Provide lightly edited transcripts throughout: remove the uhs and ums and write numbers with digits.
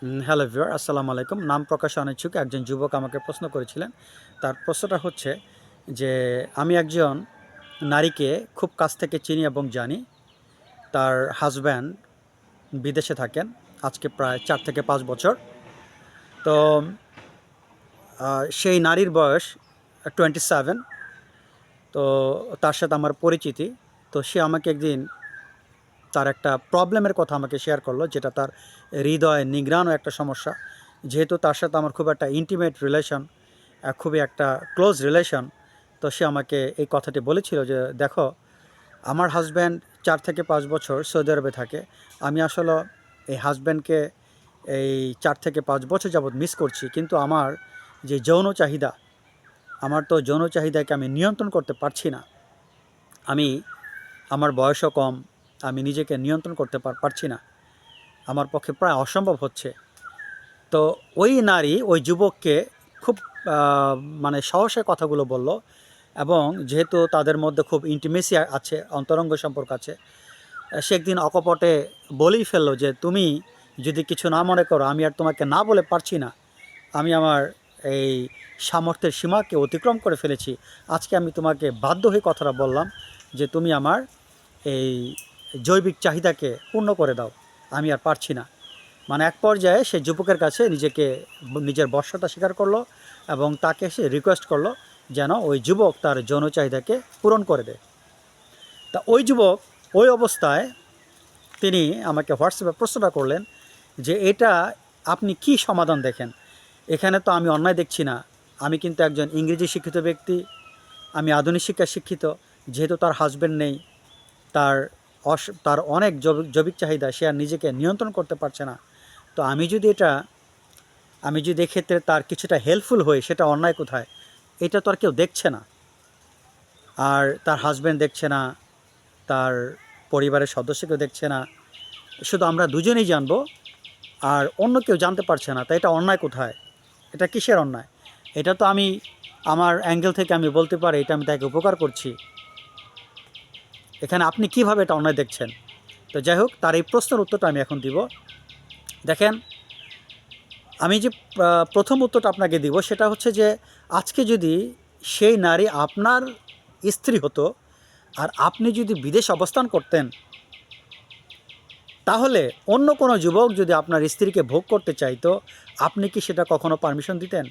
Hello viewer, আসসালামু আলাইকুম। নাম প্রকাশে অনিচ্ছুক একজন যুবক আমাকে প্রশ্ন করেছিলেন। তার প্রশ্নটা হচ্ছে যে আমি একজন নারীকে খুব কাছ থেকে চিনি এবং জানি। তার হাজব্যান্ড বিদেশে থাকেন আজকে প্রায় 4 থেকে 5 বছর। তো সেই নারীর বয়স 27। তো তার সাথে আমার পরিচিতি। তো সে আমাকে একদিন তার একটা প্রবলেমের কথা আমাকে শেয়ার করলো, যেটা তার হৃদয় নিংড়ানো একটা সমস্যা। যেহেতু তার সাথে আমার খুব একটা ইন্টিমেট রিলেশন, খুবই একটা ক্লোজ রিলেশন। তো সে আমাকে এই কথাটি বলেছিল যে দেখো, আমার হাজব্যান্ড 4 থেকে 5 বছর সৌদি আরবে থাকে। আমি আসলে এই হাজব্যান্ডকে এই 4 থেকে 5 বছর যাবৎ মিস করছি, কিন্তু আমার যে যৌন চাহিদা, আমার তো যৌন চাহিদাকে আমি নিয়ন্ত্রণ করতে পারছি না। আমার বয়সও কম, আমি নিজেকে নিয়ন্ত্রণ করতে পারছি না। আমার পক্ষে প্রায় অসম্ভব হচ্ছে। তো ওই নারী ওই যুবককে খুব মানে সাহসে কথাগুলো বলল, এবং যেহেতু তাদের মধ্যে খুব ইন্টিমেসি আছে, অন্তরঙ্গ সম্পর্ক আছে, সে একদিন অকপটে বলেই ফেললো যে তুমি যদি কিছু না মনে করো, আমি আর তোমাকে না বলে পারছি না। আমি আমার এই সামর্থ্যের সীমাকে অতিক্রম করে ফেলেছি। আজকে আমি তোমাকে বাধ্য হয়ে কথাটা বললাম যে তুমি আমার এই জৈবিক চাহিদাকে পূর্ণ করে দাও, আমি আর পারছি না। মানে এক পর্যায়ে সে যুবকের কাছে নিজের বশ্যতা স্বীকার করলো, এবং তাকে সে রিকোয়েস্ট করলো যেন ওই যুবক তার যৌন চাহিদাকে পূরণ করে দেয়। তা ওই যুবক ওই অবস্থায় তিনি আমাকে হোয়াটসঅ্যাপে প্রশ্নটা করলেন যে এটা আপনি কি সমাধান দেখেন? এখানে তো আমি অন্যায় দেখছি না। আমি কিন্তু একজন ইংরেজি শিক্ষিত ব্যক্তি, আমি আধুনিক শিক্ষায় শিক্ষিত। যেহেতু তার হাজব্যান্ড নেই, তার তার অনেক জৈবিক চাহিদা, সে আর নিজেকে নিয়ন্ত্রণ করতে পারছে না। তো আমি যদি এক্ষেত্রে তার কিছুটা হেল্পফুল হই, সেটা অন্যায় কোথায়? এটা তো আর কেউ দেখছে না, আর তার হাজব্যান্ড দেখছে না, তার পরিবারের সদস্য কেউ দেখছে না, শুধু আমরা দুজনেই জানবো, আর অন্য কেউ জানতে পারছে না। তাই এটা অন্যায় কোথায়? এটা কিসের অন্যায়? এটা তো আমি আমার অ্যাঙ্গেল থেকে আমি বলতে পারি এটা আমি তাকে উপকার করছি। এখানে আপনি কিভাবে এটা অন্যায় দেখছেন? তো যাই হোক, তার এই প্রশ্নের উত্তরটা আমি এখন দিব। দেখেন, আমি যে প্রথম উত্তরটা আপনাকে দিব সেটা হচ্ছে যে আজকে যদি সেই নারী আপনার স্ত্রী হতো, আর আপনি যদি বিদেশ অবস্থান করতেন, তাহলে অন্য কোনো যুবক যদি আপনার স্ত্রীকে ভোগ করতে চাইতো, আপনি কি সেটা কখনো পারমিশন দিতেন?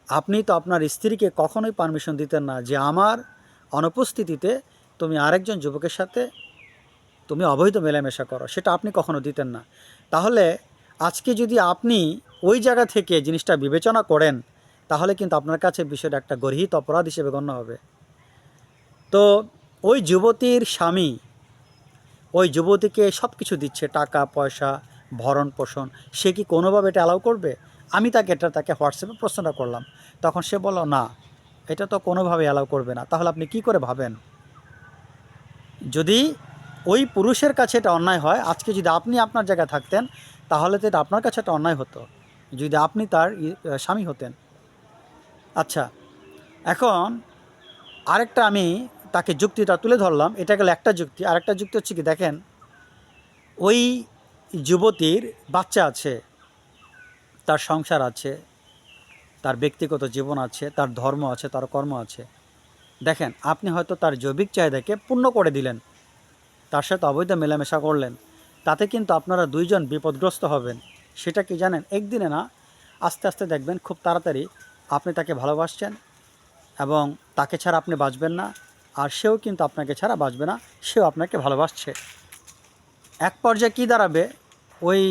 আপনি তো আপনার স্ত্রীকে কখনোই পারমিশন দিতেন না যে আমার অনুপস্থিতিতে তুমি আরেকজন যুবকের সাথে তুমি অবৈধ মেলামেশা করো, সেটা আপনি কখনো দিতেন না। তাহলে আজকে যদি আপনি ওই জায়গা থেকে জিনিসটা বিবেচনা করেন, তাহলে কিন্তু আপনার কাছে বিষয়টা একটা গর্হিত অপরাধ হিসেবে গণ্য হবে। তো ওই যুবতীর স্বামী ওই যুবতীকে সব কিছু দিচ্ছে, টাকা পয়সা, ভরণ পোষণ, সে কি কোনোভাবে এটা অ্যালাউ করবে? আমি তাকে হোয়াটসঅ্যাপে প্রশ্নটা করলাম। তখন সে বলল না, এটা তো কোনোভাবে অ্যালাউ করবে না। তাহলে আপনি কি করে ভাবেন? যদি ওই পুরুষের কাছে এটা অন্যায় হয়, আজকে যদি আপনি আপনার জায়গায় থাকতেন, তাহলে তো এটা আপনার কাছে একটা অন্যায় হতো, যদি আপনি তার স্বামী হতেন। আচ্ছা, এখন আরেকটা আমি তাকে যুক্তিটা তুলে ধরলাম। এটা গেল একটা যুক্তি। আরেকটা যুক্তি হচ্ছে কি, দেখেন, ওই যুবতীর বাচ্চা আছে, তার সংসার আছে, তার ব্যক্তিগত জীবন আছে, তার ধর্ম আছে, তার কর্ম আছে। দেখেন, আপনি হয়তো তার জৈবিক চাহিদাকে পূর্ণ করে দিলেন, তার সাথে অবৈধ মেলামেশা করলেন, তাতে কিন্তু আপনারা দুইজন বিপদগ্রস্ত হবেন। সেটা কি জানেন? একদিনে না, আস্তে আস্তে দেখবেন খুব তাড়াতাড়ি আপনি তাকে ভালোবাসছেন, এবং তাকে ছাড়া আপনি বাঁচবেন না, আর সেও কিন্তু আপনাকে ছাড়া বাঁচবে না, সেও আপনাকে ভালোবাসছে। এক পর্যায়ে কী দাঁড়াবে? ওই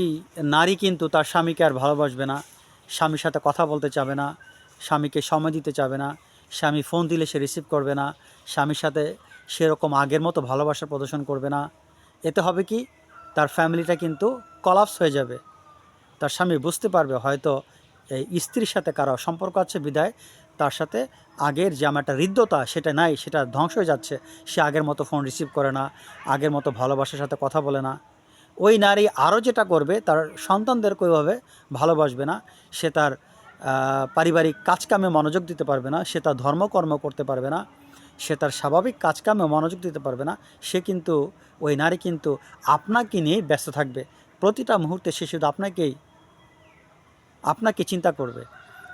নারী কিন্তু তার স্বামীকে আর ভালোবাসবে না, স্বামীর সাথে কথা বলতে চাবে না, স্বামীকে সময় দিতে চাবে না, স্বামী ফোন দিলে সে রিসিভ করবে না, স্বামীর সাথে সেরকম আগের মতো ভালোবাসা প্রদর্শন করবে না। এতে হবে কি, তার ফ্যামিলিটা কিন্তু কলাপস হয়ে যাবে। তার স্বামী বুঝতে পারবে হয়তো এই স্ত্রীর সাথে কারো সম্পর্ক আছে, বিধায় তার সাথে আগের যে আমার একটা হৃদ্যতা সেটা নাই, সেটা ধ্বংস হয়ে যাচ্ছে। সে আগের মতো ফোন রিসিভ করে না, আগের মতো ভালোবাসার সাথে কথা বলে না। ওই নারী আরও যেটা করবে, তার সন্তানদেরকে ওইভাবে ভালোবাসবে না, সে তার পারিবারিক কাজকামে মনোযোগ দিতে পারবে না, সে তার ধর্মকর্ম করতে পারবে না, সে তার স্বাভাবিক কাজকামে মনোযোগ দিতে পারবে না। ওই নারী কিন্তু আপনাকে নিয়েই ব্যস্ত থাকবে, প্রতিটা মুহূর্তে সে শুধু আপনাকে চিন্তা করবে।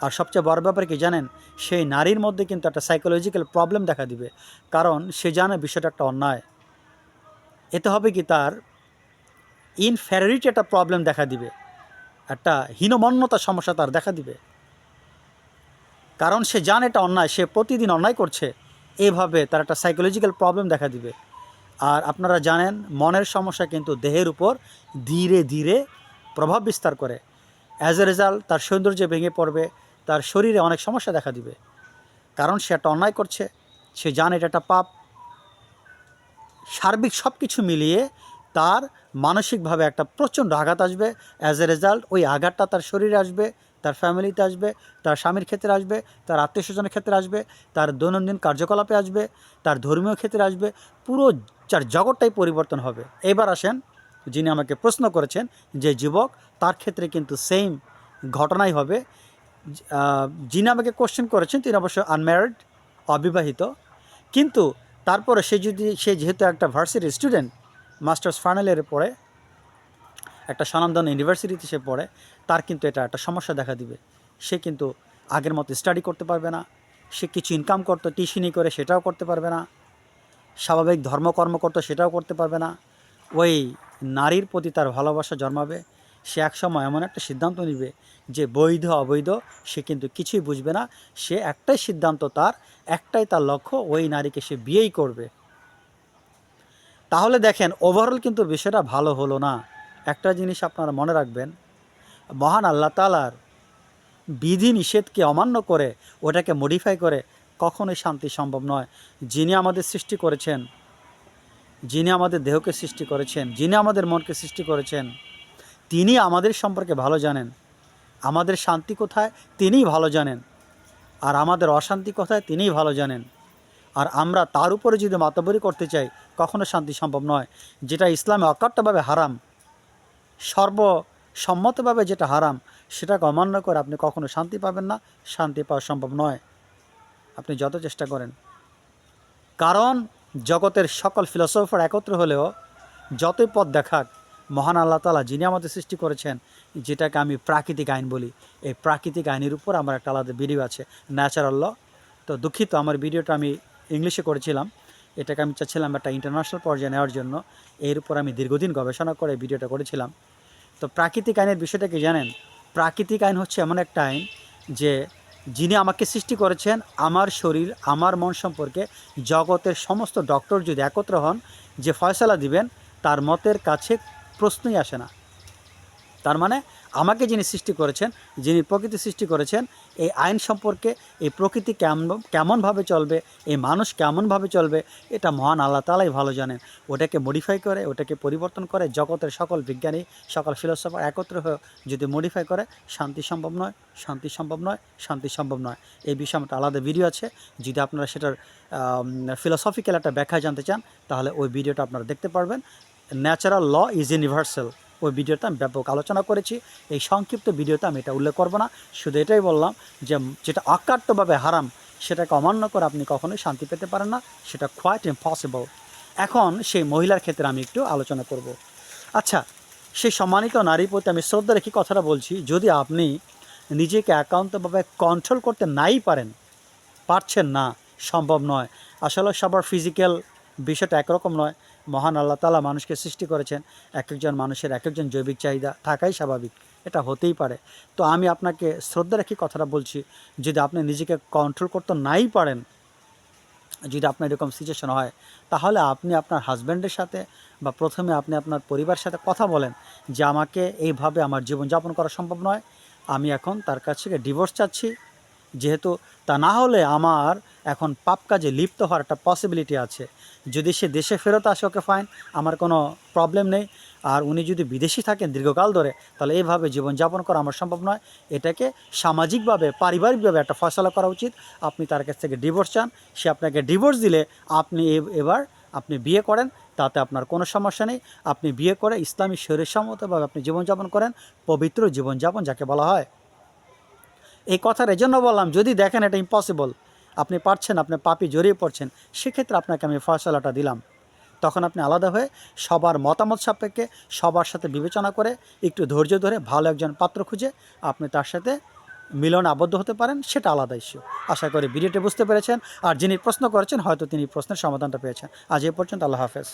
আর সবচেয়ে বড় ব্যাপার কি জানেন, সেই নারীর মধ্যে কিন্তু একটা সাইকোলজিক্যাল প্রবলেম দেখা দিবে, কারণ সে জানে বিষয়টা একটা অন্যায়। এতে হবে কি, তার ইনফেরিয়রিটি একটা প্রবলেম দেখা দিবে, একটা হীনমন্যতার সমস্যা তার দেখা দিবে, কারণ সে জানে এটা অন্যায়, সে প্রতিদিন অন্যায় করছে। এইভাবে তার একটা সাইকোলজিক্যাল প্রবলেম দেখা দিবে। আর আপনারা জানেন, মনের সমস্যা কিন্তু দেহের উপর ধীরে ধীরে প্রভাব বিস্তার করে। অ্যাজ এ রেজাল্ট তার সৌন্দর্য ভেঙে পড়বে, তার শরীরে অনেক সমস্যা দেখা দিবে, কারণ সে একটা অন্যায় করছে, সে জানে এটা একটা পাপ। সার্বিক সব কিছু মিলিয়ে তার মানসিকভাবে একটা প্রচণ্ড আঘাত আসবে। অ্যাজ এ রেজাল্ট ওই আঘাতটা তার শরীরে আসবে, তার ফ্যামিলিতে আসবে, তার স্বামীর ক্ষেত্রে আসবে, তার আত্মীয় স্বজনের ক্ষেত্রে আসবে, তার দৈনন্দিন কার্যকলাপে আসবে, তার ধর্মীয় ক্ষেত্রে আসবে, পুরো যার জগৎটাই পরিবর্তন হবে। এবার আসেন, যিনি আমাকে প্রশ্ন করেছেন যে যুবক, তার ক্ষেত্রে কিন্তু সেম ঘটনাই হবে। যিনি আমাকে কোশ্চেন করেছেন তিনি অবশ্য আনম্যারিড, অবিবাহিত, কিন্তু তারপরে সে যেহেতু একটা ভার্সিটির স্টুডেন্ট, মাস্টার্স ফাইনাল ইয়ারে পড়ে, একটা স্বনামধন্য ইউনিভার্সিটিতে সে পড়ে, তার কিন্তু এটা একটা সমস্যা দেখা দিবে। সে কিন্তু আগের মতো স্টাডি করতে পারবে না, সে কিছু ইনকাম করতো টিউশনি করে সেটাও করতে পারবে না, স্বাভাবিক ধর্মকর্ম করতো সেটাও করতে পারবে না। ওই নারীর প্রতি তার ভালোবাসা জন্মাবে। সে একসময় এমন একটা সিদ্ধান্ত নেবে যে বৈধ অবৈধ সে কিন্তু কিছুই বুঝবে না, সে একটাই সিদ্ধান্ত, তার একটাই তার লক্ষ্য, ওই নারীকে সে বিয়েই করবে। তাহলে দেখেন, ওভারঅল কিন্তু বিষয়টা ভালো হলো না। একটা জিনিস আপনারা মনে রাখবেন, মহান আল্লাহ তাআলার বিধি নিষেধকে অমান্য করে ওটাকে মডিফাই করে কখনোই শান্তি সম্ভব নয়। যিনি আমাদের সৃষ্টি করেছেন, যিনি আমাদের দেহকে সৃষ্টি করেছেন, যিনি আমাদের মনকে সৃষ্টি করেছেন, তিনি আমাদের সম্পর্কে ভালো জানেন। আমাদের শান্তি কোথায় তিনিই ভালো জানেন, আর আমাদের অশান্তি কোথায় তিনিই ভালো জানেন। আর আমরা তার উপরে যদি মাতব্বরি করতে চাই, কখনো শান্তি সম্ভব নয়। যেটা ইসলামে অকাট্যভাবে হারাম, সর্বসম্মতভাবে যেটা হারাম, সেটাকে অমান্য করে আপনি কখনো শান্তি পাবেন না, শান্তি পাওয়া সম্ভব নয়, আপনি যত চেষ্টা করেন। কারণ জগতের সকল ফিলোসফার একত্র হলেও যতই পথ দেখাক, মহান আল্লাহ তাআলা যিনি আমাদের সৃষ্টি করেছেন, যেটাকে আমি প্রাকৃতিক আইন বলি, এই প্রাকৃতিক আইনের উপর আমার একটা আলাদা ভিডিও আছে, ন্যাচারাল ল। তো দুঃখিত, আমার ভিডিওটা আমি ইংলিশে করেছিলাম, এটাকে আমি চাচ্ছিলাম একটা ইন্টারন্যাশনাল পর্যায়ে নেওয়ার জন্য। এর উপর আমি দীর্ঘদিন গবেষণা করে ভিডিওটা করেছিলাম। তো প্রাকৃতিক আইনের বিষয়টা কি জানেন? প্রাকৃতিক আইন হচ্ছে এমন একটা আইন যে যিনি আমাকে সৃষ্টি করেছেন, আমার শরীর, আমার মন সম্পর্কে জগতের সমস্ত ডক্টর যদি একত্র হন, যে ফয়সালা দিবেন, তার মতের কাছে প্রশ্নই আসে না। তার মানে আমাকে যিনি সৃষ্টি করেছেন, যিনি প্রকৃতি সৃষ্টি করেছেন, এই আইন সম্পর্কে, এই প্রকৃতি কেমনভাবে চলবে, এই মানুষ কেমনভাবে চলবে, এটা মহান আল্লাহ তাআলাই ভালো জানেন। ওটাকে মডিফাই করে, ওটাকে পরিবর্তন করে জগতের সকল বিজ্ঞানী, সকল ফিলোসফার একত্র হয়ে যদি মডিফাই করে, শান্তি সম্ভব নয়, শান্তি সম্ভব নয়, শান্তি সম্ভব নয়। এই বিষয়ে একটা আলাদা ভিডিও আছে, যদি আপনারা সেটার ফিলোসফিক্যাল একটা ব্যাখ্যা জানতে চান, তাহলে ওই ভিডিওটা আপনারা দেখতে পারবেন। ন্যাচারাল ল ইজ ইউনিভার্সাল, ওই ভিডিওতে আমি ব্যাপক আলোচনা করেছি। এই সংক্ষিপ্ত ভিডিওতে আমি এটা উল্লেখ করব না, শুধু এটাই বললাম যে যেটা অকাট্যভাবে হারাম, সেটাকে অমান্য করে আপনি কখনোই শান্তি পেতে পারেন না, সেটা কোয়াইট ইম্পসিবল। এখন সেই মহিলার ক্ষেত্রে আমি একটু আলোচনা করব। আচ্ছা, সেই সম্মানিত নারীর প্রতি আমি শ্রদ্ধা রেখে কথাটা বলছি, যদি আপনি নিজেকে একান্তভাবে কন্ট্রোল করতে নাই পারছেন না, সম্ভব নয়। আসলে সবার ফিজিক্যাল বিষয়টা একরকম নয়। মহান আল্লাহ তাআলা মানুষকে সৃষ্টি করেছেন, এক একজন মানুষের এক একজন জৈবিক চাহিদা থাকাই স্বাভাবিক, এটা হতেই পারে। তো আমি আপনাকে শ্রদ্ধা রেখে কথাটা বলছি, যদি আপনি নিজেকে কন্ট্রোল করতে নাই পারেন, যদি আপনার এরকম সিচুয়েশন হয়, তাহলে আপনি আপনার হাজব্যান্ডের সাথে বা প্রথমে আপনি আপনার পরিবারের সাথে কথা বলেন যে আমাকে এইভাবে আমার জীবনযাপন করা সম্ভব নয়, আমি এখন তার কাছ থেকে ডিভোর্স চাচ্ছি। যেহেতু তা না হলে আমার এখন পাপ কাজে লিপ্ত হওয়ার একটা পসিবিলিটি আছে। যদি সে দেশে ফেরত আসে, ওকে ফাইন, আমার কোনো প্রবলেম নেই। আর উনি যদি বিদেশি থাকেন দীর্ঘকাল ধরে, তাহলে এইভাবে জীবনযাপন করা আমার সম্ভব নয়। এটাকে সামাজিকভাবে, পারিবারিকভাবে একটা ফয়সালা করা উচিত। আপনি তার কাছ থেকে ডিভোর্স চান, সে আপনাকে ডিভোর্স দিলে আপনি এবার আপনি বিয়ে করেন, তাতে আপনার কোনো সমস্যা নেই। আপনি বিয়ে করে ইসলামী শরীয়তসম্মতভাবে আপনি জীবনযাপন করেন, পবিত্র জীবনযাপন যাকে বলা হয়। এই কথার এজন্য বললাম, যদি দেখেন এটা ইম্পসিবল, আপনি পারছেন, আপনি পাপি জড়িয়ে পড়ছেন, সেক্ষেত্রে আপনাকে আমি ফয়সালাটা দিলাম। তখন আপনি আলাদা হয়ে সবার মতামত সাপেক্ষে সবার সাথে বিবেচনা করে একটু ধৈর্য ধরে ভালো একজন পাত্র খুঁজে আপনি তার সাথে মিলন আবদ্ধ হতে পারেন, সেটা আলাদা ইস্যু। আশা করি ভিডিওটি বুঝতে পেরেছেন, আর যিনি প্রশ্ন করেছেন হয়তো তিনি প্রশ্নের সমাধানটা পেয়েছেন। আজ এ পর্যন্ত, আল্লাহ হাফেজ।